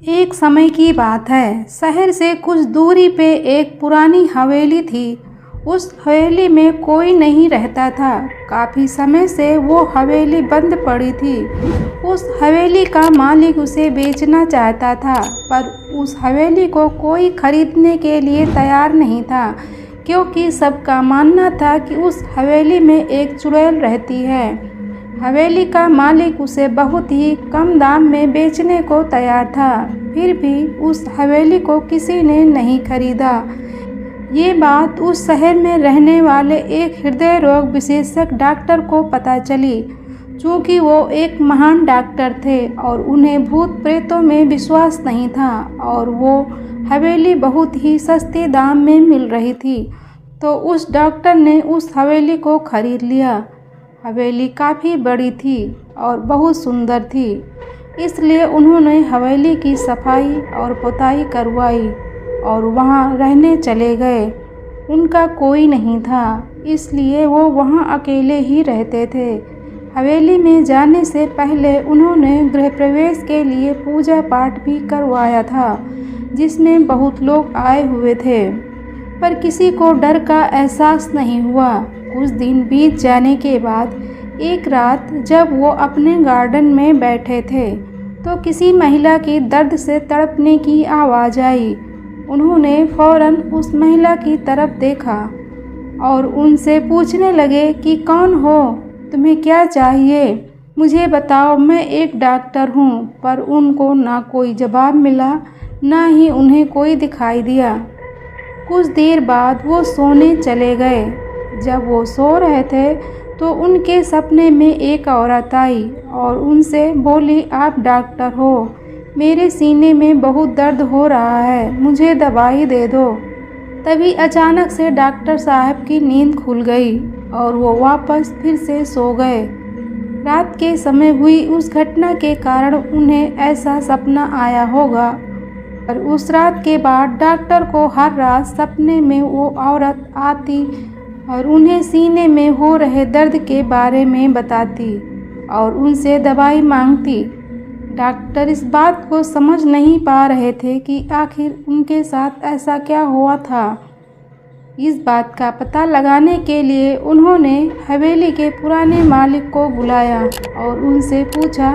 एक समय की बात है। शहर से कुछ दूरी पे एक पुरानी हवेली थी। उस हवेली में कोई नहीं रहता था। काफ़ी समय से वो हवेली बंद पड़ी थी। उस हवेली का मालिक उसे बेचना चाहता था, पर उस हवेली को कोई खरीदने के लिए तैयार नहीं था, क्योंकि सबका मानना था कि उस हवेली में एक चुड़ैल रहती है। हवेली का मालिक उसे बहुत ही कम दाम में बेचने को तैयार था, फिर भी उस हवेली को किसी ने नहीं खरीदा। ये बात उस शहर में रहने वाले एक हृदय रोग विशेषज्ञ डॉक्टर को पता चली। चूँकि वो एक महान डॉक्टर थे और उन्हें भूत प्रेतों में विश्वास नहीं था और वो हवेली बहुत ही सस्ते दाम में मिल रही थी, तो उस डॉक्टर ने उस हवेली को खरीद लिया। हवेली काफ़ी बड़ी थी और बहुत सुंदर थी, इसलिए उन्होंने हवेली की सफाई और पुताई करवाई और वहाँ रहने चले गए। उनका कोई नहीं था, इसलिए वो वहाँ अकेले ही रहते थे। हवेली में जाने से पहले उन्होंने गृह प्रवेश के लिए पूजा पाठ भी करवाया था, जिसमें बहुत लोग आए हुए थे, पर किसी को डर का एहसास नहीं हुआ। कुछ दिन बीत जाने के बाद एक रात जब वो अपने गार्डन में बैठे थे, तो किसी महिला की दर्द से तड़पने की आवाज़ आई। उन्होंने फौरन उस महिला की तरफ देखा और उनसे पूछने लगे कि कौन हो, तुम्हें क्या चाहिए, मुझे बताओ, मैं एक डॉक्टर हूँ। पर उनको ना कोई जवाब मिला, ना ही उन्हें कोई दिखाई दिया। कुछ देर बाद वो सोने चले गए। जब वो सो रहे थे तो उनके सपने में एक औरत आई और उनसे बोली, आप डॉक्टर हो, मेरे सीने में बहुत दर्द हो रहा है, मुझे दवाई दे दो। तभी अचानक से डॉक्टर साहब की नींद खुल गई और वो वापस फिर से सो गए। रात के समय हुई उस घटना के कारण उन्हें ऐसा सपना आया होगा और उस रात के बाद डॉक्टर को हर रात सपने में वो औरत आती और उन्हें सीने में हो रहे दर्द के बारे में बताती और उनसे दवाई मांगती। डॉक्टर इस बात को समझ नहीं पा रहे थे कि आखिर उनके साथ ऐसा क्या हुआ था। इस बात का पता लगाने के लिए उन्होंने हवेली के पुराने मालिक को बुलाया और उनसे पूछा,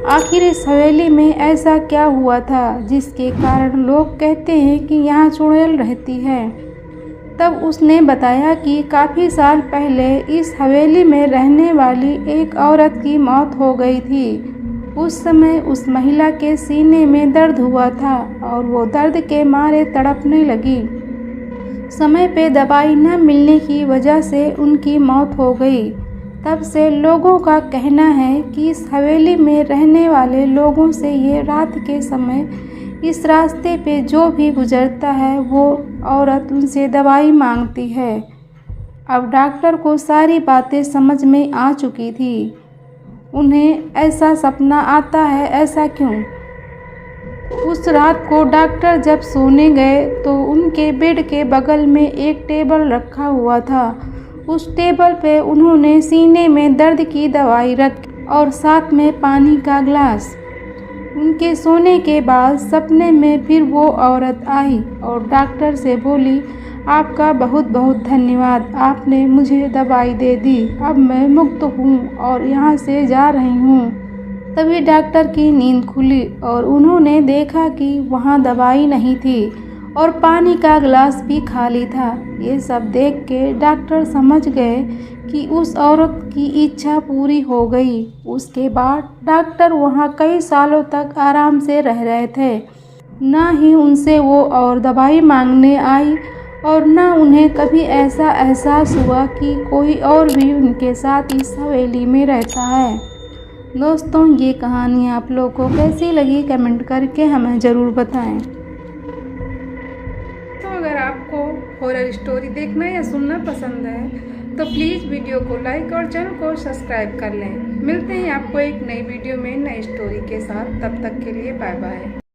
आखिर इस हवेली में ऐसा क्या हुआ था जिसके कारण लोग कहते हैं कि यहाँ चुड़ैल रहती है। तब उसने बताया कि काफ़ी साल पहले इस हवेली में रहने वाली एक औरत की मौत हो गई थी। उस समय उस महिला के सीने में दर्द हुआ था और वो दर्द के मारे तड़पने लगी। समय पे दवाई न मिलने की वजह से उनकी मौत हो गई। तब से लोगों का कहना है कि इस हवेली में रहने वाले लोगों से ये रात के समय इस रास्ते पे जो भी गुजरता है वो औरत उनसे दवाई मांगती है। अब डॉक्टर को सारी बातें समझ में आ चुकी थी। उन्हें ऐसा सपना आता है, ऐसा क्यों? उस रात को डॉक्टर जब सोने गए तो उनके बेड के बगल में एक टेबल रखा हुआ था। उस टेबल पे उन्होंने सीने में दर्द की दवाई रखी और साथ में पानी का ग्लास। उनके सोने के बाद सपने में फिर वो औरत आई और डॉक्टर से बोली, आपका बहुत बहुत धन्यवाद, आपने मुझे दवाई दे दी, अब मैं मुक्त हूँ और यहाँ से जा रही हूँ। तभी डॉक्टर की नींद खुली और उन्होंने देखा कि वहाँ दवाई नहीं थी और पानी का गिलास भी खाली था। ये सब देख के डॉक्टर समझ गए कि उस औरत की इच्छा पूरी हो गई। उसके बाद डॉक्टर वहाँ कई सालों तक आराम से रह रहे थे। ना ही उनसे वो और दवाई मांगने आई और ना उन्हें कभी ऐसा एहसास हुआ कि कोई और भी उनके साथ इस हवेली में रहता है। दोस्तों, ये कहानी आप लोगों को कैसी लगी कमेंट करके हमें ज़रूर बताएं। तो अगर आपको हॉरर स्टोरी देखना या सुनना पसंद है तो प्लीज़ वीडियो को लाइक और चैनल को सब्सक्राइब कर लें। मिलते हैं आपको एक नई वीडियो में नई स्टोरी के साथ। तब तक के लिए बाय बाय।